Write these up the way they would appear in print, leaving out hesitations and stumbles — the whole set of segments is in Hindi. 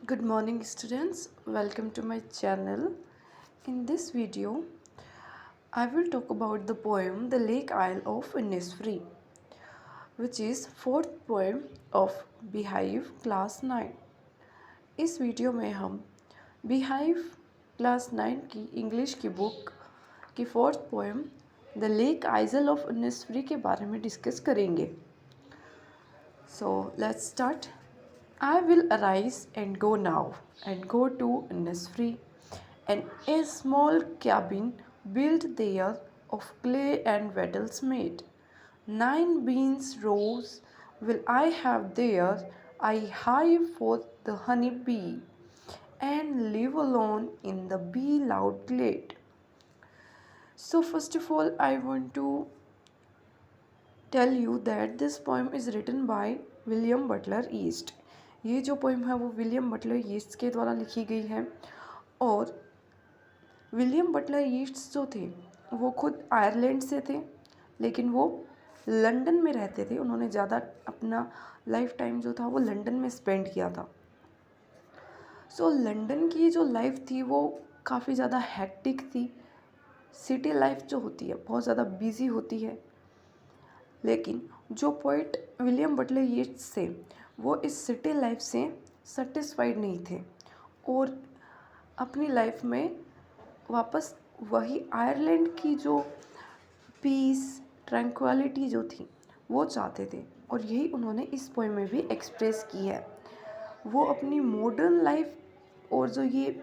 Good morning, students. Welcome to my channel. In this video, I will talk about the poem The Lake Isle of Innisfree, which is fourth poem of Beehive Class 9. इस वीडियो में हम Beehive Class 9 की इंग्लिश की बुक की fourth poem the lake Aizawl of Innisfree के बारे में डिस्कस करेंगे. So let's start. I will arise and go now, and go to Innisfree, and a small cabin built there of clay and wattles made. 9 beans rows will I have there, I hive for the honey bee, and live alone in the bee loud glade. So first of all, I want to tell you that this poem is written by William Butler east. ये जो पोइम है वो विलियम बटलर ईस्ट के द्वारा लिखी गई है. और विलियम बटलर ईस्ट जो थे वो खुद आयरलैंड से थे, लेकिन वो लंदन में रहते थे. उन्होंने ज़्यादा अपना लाइफ टाइम जो था वो लंदन में स्पेंड किया था. सो लंदन की जो लाइफ थी वो काफ़ी ज़्यादा हैक्टिक थी. सिटी लाइफ जो होती है बहुत ज़्यादा बिजी होती है. लेकिन जो पोइट विलियम बटलर येट्स थे वो इस सिटी लाइफ से सेटिस्फाइड नहीं थे और अपनी लाइफ में वापस वही आयरलैंड की जो पीस ट्रैंक्विलिटी जो थी वो चाहते थे. और यही उन्होंने इस पोएम में भी एक्सप्रेस की है. वो अपनी मॉडर्न लाइफ और जो ये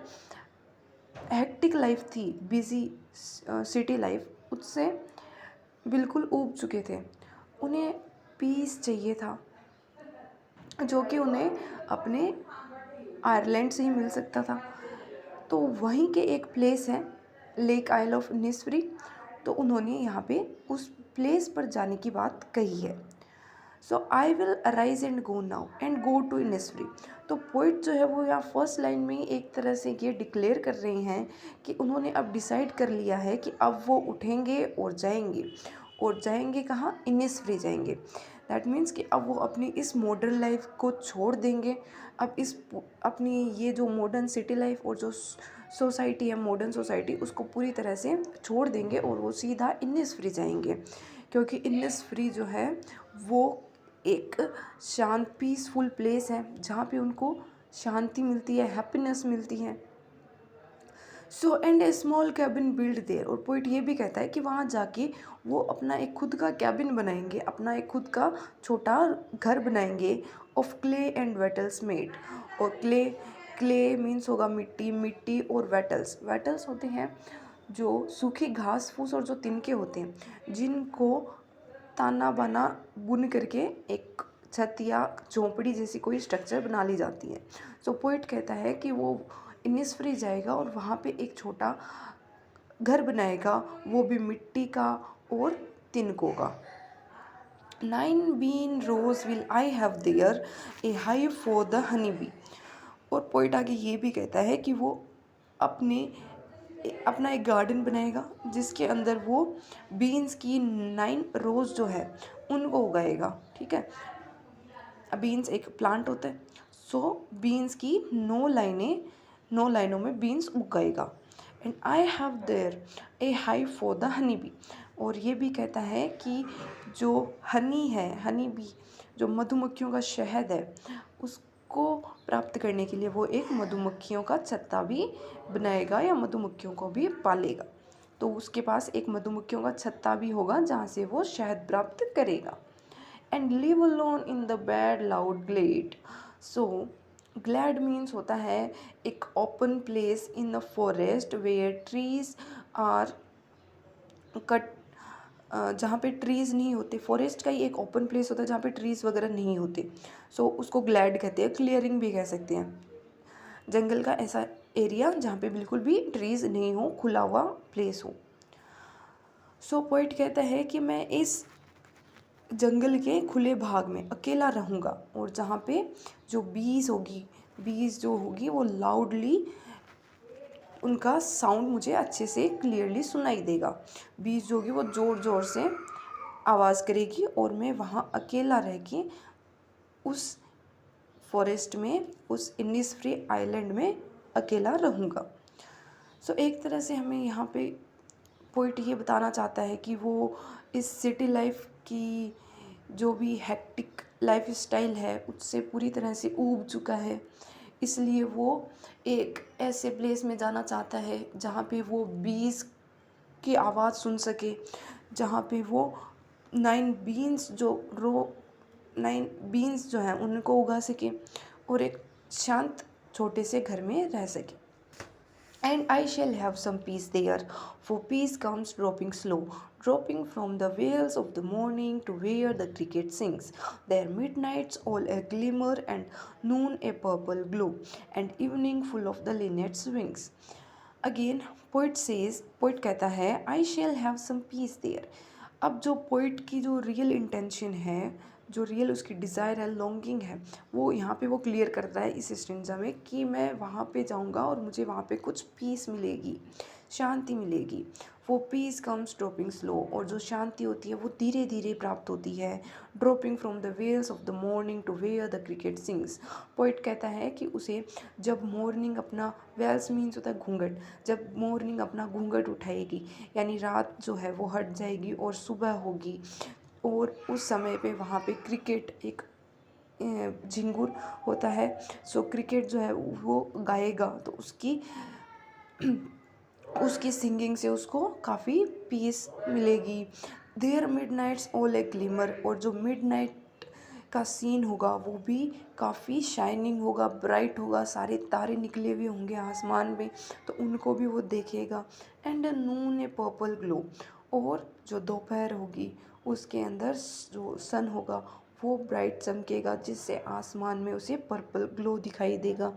हेक्टिक लाइफ थी, बिजी सिटी लाइफ, उससे बिल्कुल ऊब चुके थे. उन्हें पीस चाहिए था जो कि उन्हें अपने आयरलैंड से ही मिल सकता था. तो वहीं के एक प्लेस है लेक आइल ऑफ इनिसफ्री. तो उन्होंने यहाँ पे उस प्लेस पर जाने की बात कही है. So I will arise and go now and go to Innisfree. तो पोइट जो है वो यहाँ फर्स्ट लाइन में ही एक तरह से ये डिक्लेयर कर रहे हैं कि उन्होंने अब डिसाइड कर लिया है कि अब वो उठेंगे और जाएंगे कहाँ, इनिसफ्री जाएंगे. दैट मीन्स कि अब वो अपनी इस मॉडर्न लाइफ को छोड़ देंगे. अब इस अपनी ये जो मॉडर्न सिटी लाइफ और जो सोसाइटी है, मॉडर्न सोसाइटी, उसको पूरी तरह से छोड़ देंगे और वो सीधा इनिसफ्री जाएंगे. क्योंकि इनिसफ्री जो है वो एक शांत पीसफुल प्लेस है जहाँ पे उनको शांति मिलती है, हैप्पीनेस मिलती है. So and A small cabin build their. और पोइट ये भी कहता है कि वहाँ जाके वो अपना एक खुद का कैबिन बनाएंगे, अपना एक खुद का छोटा घर बनाएंगे ऑफ क्ले एंड वेटल्स मेड. और क्ले मीन्स होगा मिट्टी, मिट्टी और वेटल्स होते हैं जो सूखी घास फूस और जो तिनके होते हैं जिनको ताना बाना बुन करके एक छत या झोंपड़ी जैसी कोई स्ट्रक्चर बना ली जाती है. सो पोइट कहता है कि वो इनिसफ्री जाएगा और वहाँ पे एक छोटा घर बनाएगा, वो भी मिट्टी का और तिनकों का. 9 bean rows will I have there, a hive for the honey bee. और पोइट आगे ये भी कहता है कि वो अपना एक गार्डन बनाएगा जिसके अंदर वो बीन्स की 9 रोज जो है उनको उगाएगा. ठीक है, बीन्स एक प्लांट होता है. सो बीन्स की 9 लाइनों में बीन्स उगाएगा. And I have there a hive for the honey bee. और ये भी कहता है कि जो हनी है, हनी बी, जो मधुमक्खियों का शहद है, उसको प्राप्त करने के लिए वो एक मधुमक्खियों का छत्ता भी बनाएगा या मधुमक्खियों को भी पालेगा. तो उसके पास एक मधुमक्खियों का छत्ता भी होगा जहाँ से वो शहद प्राप्त करेगा. And live alone in the bad loud glade. So glade means होता है एक open place in the forest where trees are cut. जहाँ पे ट्रीज़ नहीं होते, फॉरेस्ट का ही एक ओपन प्लेस होता है जहाँ पे ट्रीज़ वगैरह नहीं होते. सो उसको ग्लैड कहते हैं, क्लियरिंग भी कह सकते हैं. जंगल का ऐसा एरिया जहाँ पे बिल्कुल भी ट्रीज़ नहीं हो, खुला हुआ प्लेस हो. सो पोइट कहता है कि मैं इस जंगल के खुले भाग में अकेला रहूँगा और जहाँ पे जो बीज जो होगी वो लाउडली, उनका साउंड मुझे अच्छे से क्लियरली सुनाई देगा. बीज जो होगी वो ज़ोर ज़ोर से आवाज़ करेगी और मैं वहाँ अकेला रह के उस फॉरेस्ट में, उस इनिसफ्री आइलैंड में अकेला रहूँगा। सो एक तरह से हमें यहाँ पे पोइट ये बताना चाहता है कि वो इस सिटी लाइफ की जो भी हेक्टिक लाइफ स्टाइल है उससे पूरी तरह से ऊब चुका है, इसलिए वो एक ऐसे प्लेस में जाना चाहता है जहाँ पे वो बीज की आवाज़ सुन सके, जहाँ पे वो 9 बीन्स जो हैं उनको उगा सके और एक शांत छोटे से घर में रह सके। And I shall have some peace there, for peace comes dropping slow, dropping from the veils of the morning to where the cricket sings. There midnights all a glimmer, and noon a purple glow, and evening full of the linnet's wings. Again, poet कहता है, I shall have some peace there. अब जो पोइट की जो रियल इंटेंशन है, जो रियल उसकी डिज़ायर है, लॉन्गिंग है, वो यहाँ पे वो क्लियर कर रहा है इस स्टेंजा में कि मैं वहाँ पे जाऊँगा और मुझे वहाँ पे कुछ पीस मिलेगी, शांति मिलेगी। वो पीस कम्स ड्रॉपिंग स्लो, और जो शांति होती है वो धीरे धीरे प्राप्त होती है। Dropping from the veils of the morning to where the cricket sings. Poet कहता है कि उसे जब मॉर्निंग अपना, वेल्स मीन्स होता है घूंघट, जब मॉर्निंग अपना घूंघट उठाएगी यानी रात जो है वो हट जाएगी और सुबह होगी, और उस समय पे वहाँ पे क्रिकेट एक झिंगुर होता है। सो क्रिकेट जो है वो गाएगा तो उसकी सिंगिंग से उसको काफ़ी पीस मिलेगी। There midnight's all a glimmer, और जो मिडनाइट का सीन होगा वो भी काफ़ी शाइनिंग होगा, ब्राइट होगा, सारे तारे निकले हुए होंगे आसमान में तो उनको भी वो देखेगा। And Noon A purple glow, और जो दोपहर होगी उसके अंदर जो सन होगा वो ब्राइट चमकेगा जिससे आसमान में उसे पर्पल ग्लो दिखाई देगा।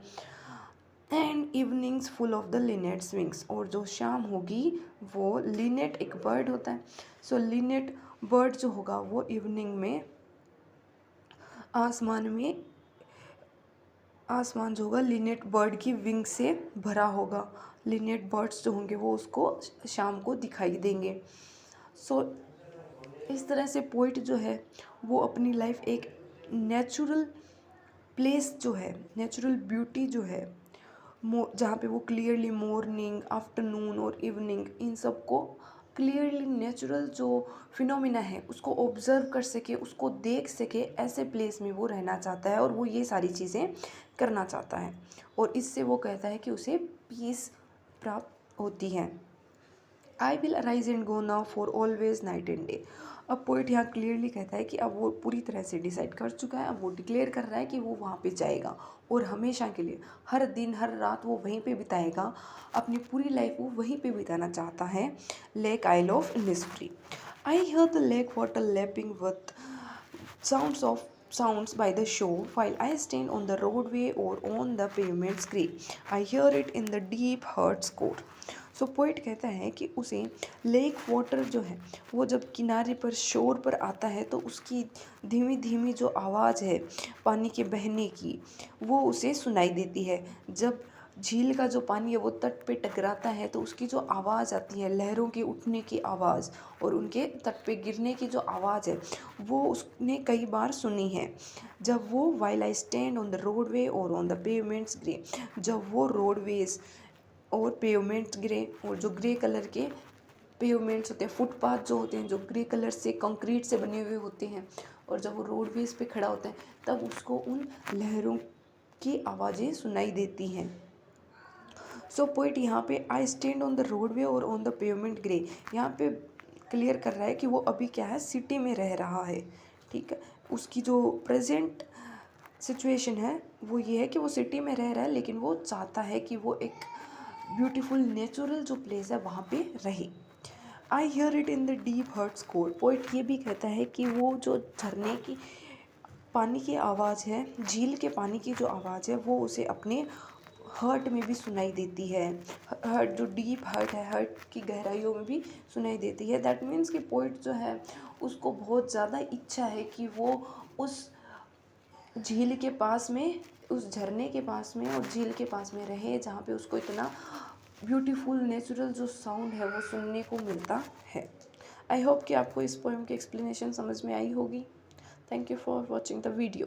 And evenings full of the linnet's wings, और जो शाम होगी वो, लिनेट एक बर्ड होता है, सो लिनेट बर्ड जो होगा वो इवनिंग में आसमान जो होगा लिनेट बर्ड की विंग से भरा होगा। लिनेट बर्ड्स जो होंगे वो उसको शाम को दिखाई देंगे। सो इस तरह से पोइट जो है वो अपनी लाइफ एक नेचुरल प्लेस जो है, नेचुरल ब्यूटी जो है, जहाँ पे वो क्लियरली मॉर्निंग, आफ्टरनून और इवनिंग इन सब को क्लियरली नेचुरल जो फिनोमिना है उसको ऑब्ज़र्व कर सके, उसको देख सके, ऐसे प्लेस में वो रहना चाहता है और वो ये सारी चीज़ें करना चाहता है, और इससे वो कहता है कि उसे पीस प्राप्त होती है। आई will arise and go now for always night and day. अब पोइट यहाँ क्लियरली कहता है कि अब वो पूरी तरह से डिसाइड कर चुका है, अब वो डिक्लेयर कर रहा है कि वो वहाँ पे जाएगा और हमेशा के लिए, हर दिन हर रात वो वहीं पे बिताएगा, अपनी पूरी लाइफ वो वहीं पे बिताना चाहता है। Lake isle of Innisfree. I hear the lake water lapping with sounds by the shore while I stand on the roadway or on the pavement's grey. I hear it in the deep heart's core. So poet कहता है कि उसे लेक वाटर जो है वो जब किनारे पर, शोर पर आता है तो उसकी धीमी धीमी जो आवाज़ है पानी के बहने की वो उसे सुनाई देती है। जब झील का जो पानी है वो तट पे टकराता है तो उसकी जो आवाज़ आती है, लहरों के उठने की आवाज़ और उनके तट पे गिरने की जो आवाज़ है वो उसने कई बार सुनी है। जब वो while I stand on the roadway और ऑन द पेवमेंट्स ग्रे, जब वो रोडवेज और पेवमेंट्स ग्रे, और जो ग्रे कलर के पेवमेंट्स होते हैं, फुटपाथ जो होते हैं जो ग्रे कलर से कंक्रीट से बने हुए होते हैं, और जब वो रोडवेज पे खड़ा होता है तब उसको उन लहरों की आवाज़ें सुनाई देती हैं। सो पोइट यहाँ पे I stand on the roadway और ऑन द पेवमेंट ग्रे, यहाँ पे क्लियर कर रहा है कि वो अभी क्या है, सिटी में रह रहा है। ठीक है, उसकी जो प्रेजेंट सिचुएशन है वो ये है कि वो सिटी में रह रहा है, लेकिन वो चाहता है कि वो एक ब्यूटीफुल नेचुरल जो प्लेस है वहाँ पे रहे। I hear it in the deep heart's core. Poet ये भी कहता है कि वो जो झरने की पानी की आवाज़ है, झील के पानी की जो आवाज़ है वो उसे अपने हर्ट में भी सुनाई देती है। हर्ट जो डीप हर्ट है, हर्ट की गहराइयों में भी सुनाई देती है। दैट मीन्स कि पोइट जो है उसको बहुत ज़्यादा इच्छा है कि वो उस झील के पास में, उस झरने के पास में और झील के पास में रहे जहाँ पे उसको इतना ब्यूटीफुल नेचुरल जो साउंड है वो सुनने को मिलता है। आई होप कि आपको इस पोएम की एक्सप्लेनेशन समझ में आई होगी। Thank you for watching the video.